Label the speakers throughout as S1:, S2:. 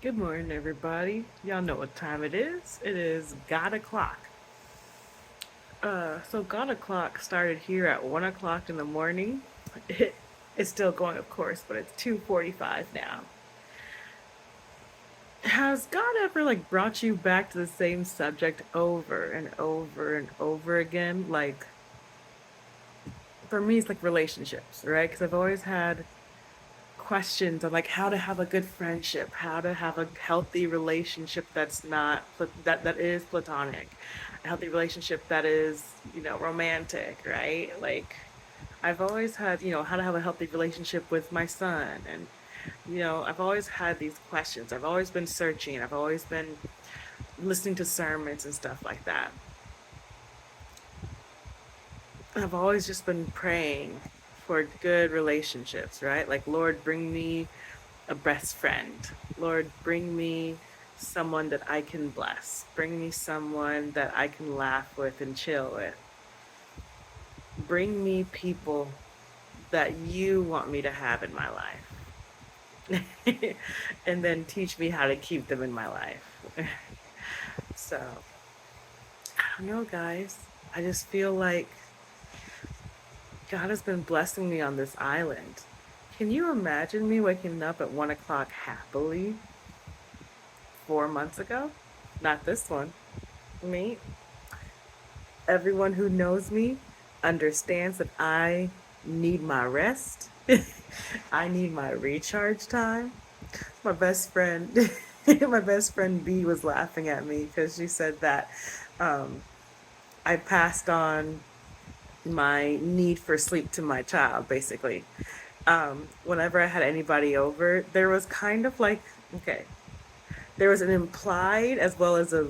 S1: Good morning, everybody. Y'all know what time it is. It is God o'clock. So God o'clock started here at 1 o'clock in the morning. It, it's still going, of course, but it's 2:45 now. Has God ever brought you back to the same subject over and over and over again? Like for me, it's like relationships, right? Because I've always had questions on like how to have a good friendship, how to have a healthy relationship that's not that is platonic, a healthy relationship that is romantic, right? Like I've always had how to have a healthy relationship with my son, and I've always had these questions. I've always been searching. I've always been listening to sermons and stuff like that. I've always just been praying for good relationships, right? Like, Lord, bring me a best friend. Lord, bring me someone that I can bless. Bring me someone that I can laugh with and chill with. Bring me people that you want me to have in my life. And then teach me how to keep them in my life. So, I don't know, guys. I just feel like God has been blessing me on this island. Can you imagine me waking up at 1 o'clock happily 4 months ago? Not this one. Me, everyone who knows me understands that I need my rest. I need my recharge time. My best friend, my best friend B was laughing at me because she said that um, I passed on my need for sleep to my child, basically. Whenever I had anybody over, there was kind of like, okay, there was an implied as well as a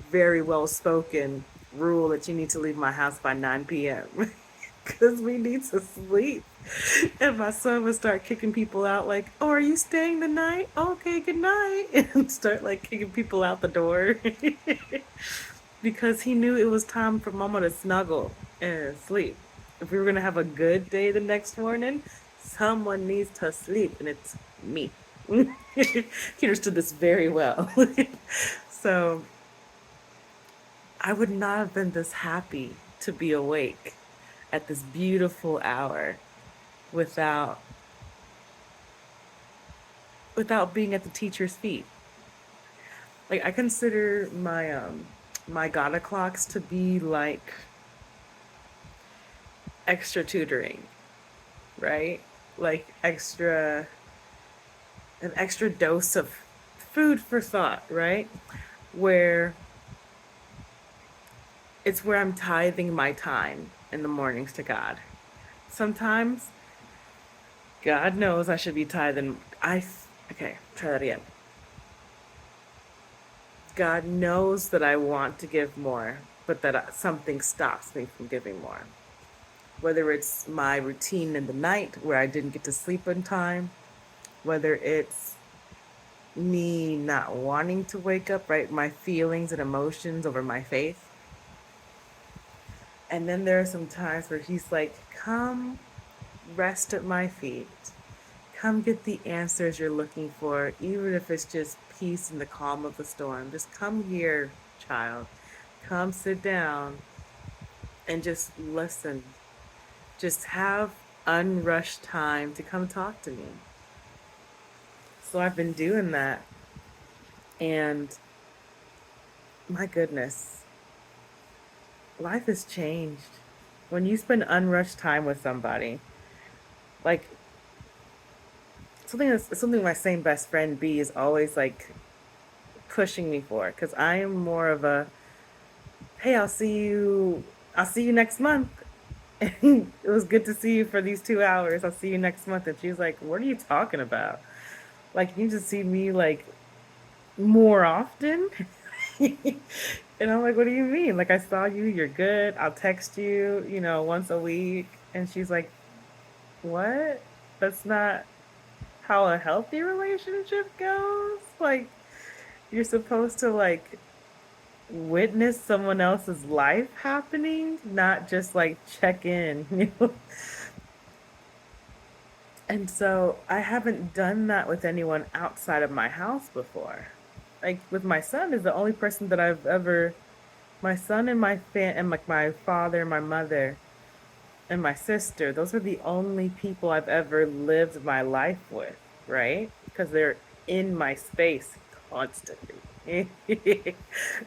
S1: very well spoken rule that you need to leave my house by 9 p.m. because we need to sleep. And my son would start kicking people out, like, "Oh, are you staying the night? Okay, good night," and start like kicking people out the door because he knew it was time for mama to snuggle and sleep. If we were gonna have a good day the next morning, someone needs to sleep, and it's me. He understood this very well. So I would not have been this happy to be awake at this beautiful hour without being at the teacher's feet. Like I consider my Ghana clocks to be like extra tutoring, right? Like an extra dose of food for thought, right? Where it's where I'm tithing my time in the mornings to God. Sometimes God knows I should be tithing. Okay, try that again. God knows that I want to give more, but that something stops me from giving more. Whether it's my routine in the night where I didn't get to sleep in time, whether it's me not wanting to wake up, right? My feelings and emotions over my faith. And then there are some times where he's like, come rest at my feet. Come get the answers you're looking for, even if it's just peace in the calm of the storm. Just come here, child. Come sit down and just listen. Just have unrushed time to come talk to me. So I've been doing that. And my goodness, life has changed. When you spend unrushed time with somebody, like something my same best friend B is always like pushing me for, because I am more of a, hey, I'll see you next month. And it was good to see you for these 2 hours. I'll see you next month. And she's like, what are you talking about? Like, you just see me like more often. And I'm like, what do you mean? Like, I saw you, you're good. I'll text you, once a week. And she's like, what? That's not how a healthy relationship goes. Like, you're supposed to like witness someone else's life happening, not just like check in. And so I haven't done that with anyone outside of my house before. Like with my son is the only person that I've ever, my son and and like my father, my mother, and my sister, those are the only people I've ever lived my life with, right? Because they're in my space constantly.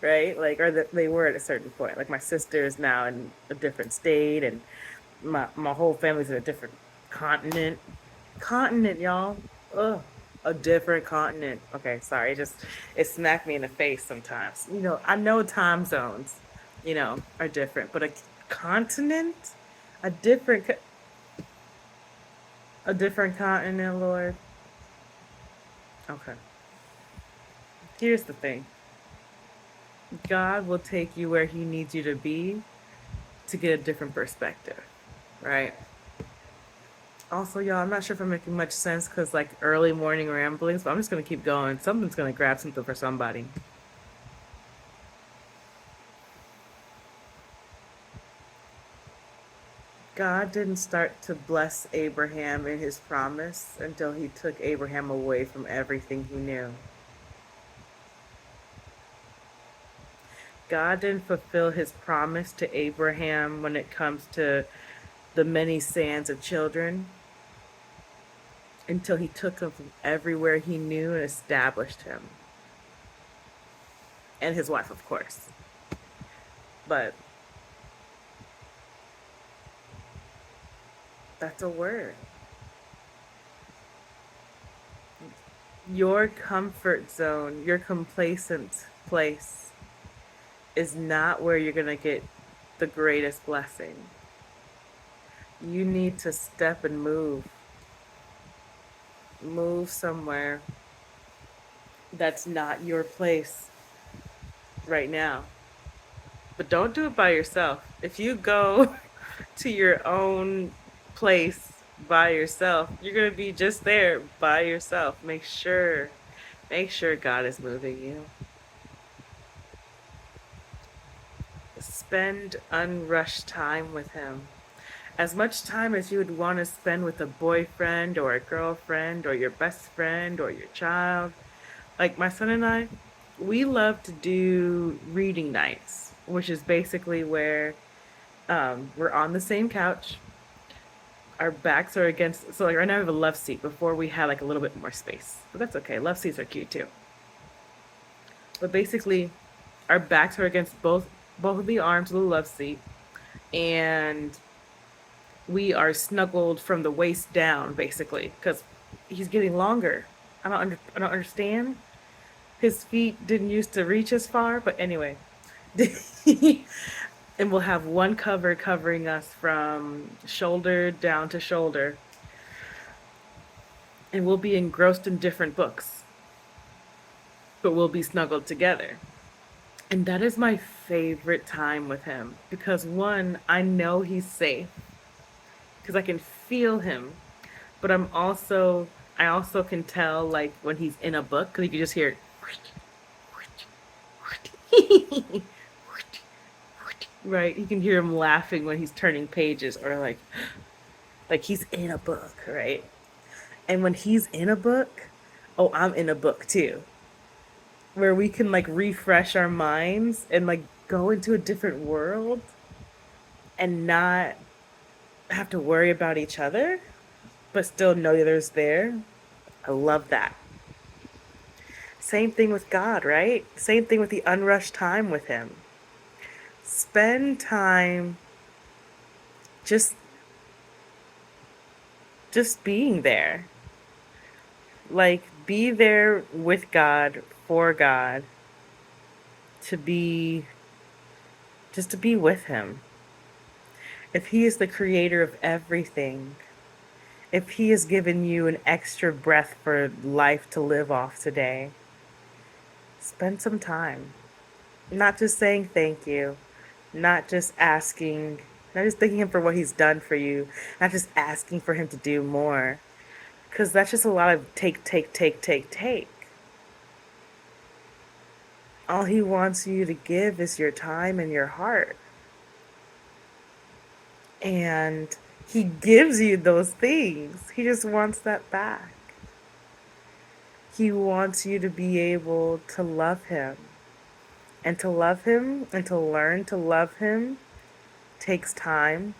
S1: Right? Like, or that they were at a certain point. Like, my sister is now in a different state, and my whole family's in a different continent. Continent, y'all. Ugh. A different continent. Okay, sorry. It smacked me in the face sometimes. I know time zones, are different, but a continent? A different, a different continent, Lord. Okay. Here's the thing. God will take you where he needs you to be to get a different perspective, right? Also, y'all, I'm not sure if I'm making much sense because like early morning ramblings, but I'm just gonna keep going. Something's gonna grab something for somebody. God didn't start to bless Abraham in his promise until he took Abraham away from everything he knew. God didn't fulfill his promise to Abraham when it comes to the many sands of children until he took him from everywhere he knew and established him. And his wife, of course. But that's a word. Your comfort zone, your complacent place is not where you're going to get the greatest blessing. You need to step and move. Move somewhere that's not your place right now. But don't do it by yourself. If you go to your own place by yourself, you're going to be just there by yourself. Make sure God is moving you. Spend unrushed time with him. As much time as you would want to spend with a boyfriend or a girlfriend or your best friend or your child. Like my son and I, we love to do reading nights, which is basically where we're on the same couch. Our backs are against, so like right now we have a love seat. Before we had like a little bit more space, but that's okay. Love seats are cute too. But basically, our backs are against both of the arms of the love seat, and we are snuggled from the waist down, basically, because he's getting longer. I don't understand. His feet didn't used to reach as far, but anyway. And we'll have one cover covering us from shoulder down to shoulder, and we'll be engrossed in different books, but we'll be snuggled together. And that is my favorite time with him because one, I know he's safe because I can feel him, but I also can tell like when he's in a book because you can just hear right. You can hear him laughing when he's turning pages or like he's in a book, right? And when he's in a book, oh, I'm in a book too, where we can like refresh our minds and like go into a different world and not have to worry about each other, but still know the other's there. I love that. Same thing with God, right? Same thing with the unrushed time with him. Spend time just just being there. Like be there with God, for God, to be just to be with him. If he is the creator of everything, if he has given you an extra breath for life to live off today, spend some time. Not just saying thank you, not just asking, not just thanking him for what he's done for you, not just asking for him to do more. Because that's just a lot of take, take, take, take, take. All he wants you to give is your time and your heart. And He gives you those things. He just wants that back. He wants you to be able to love him. And to love him and to learn to love him takes time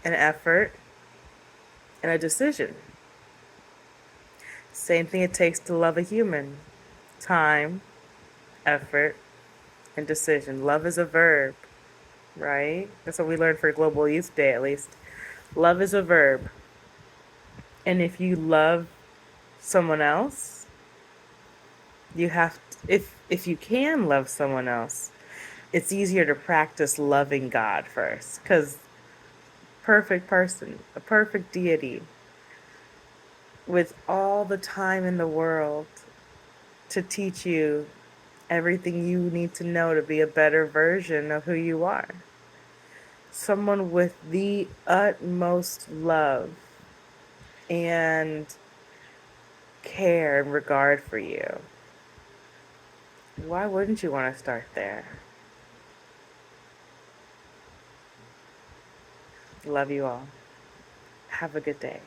S1: and effort and a decision. Same thing it takes to love a human: time, effort, and decision. Love is a verb, right? That's what we learned for Global Youth Day, at least. Love is a verb. And if you love someone else, you have to, if you can love someone else, it's easier to practice loving God first, because perfect person, a perfect deity with all the time in the world to teach you everything you need to know to be a better version of who you are. Someone with the utmost love and care and regard for you. Why wouldn't you want to start there? Love you all. Have a good day.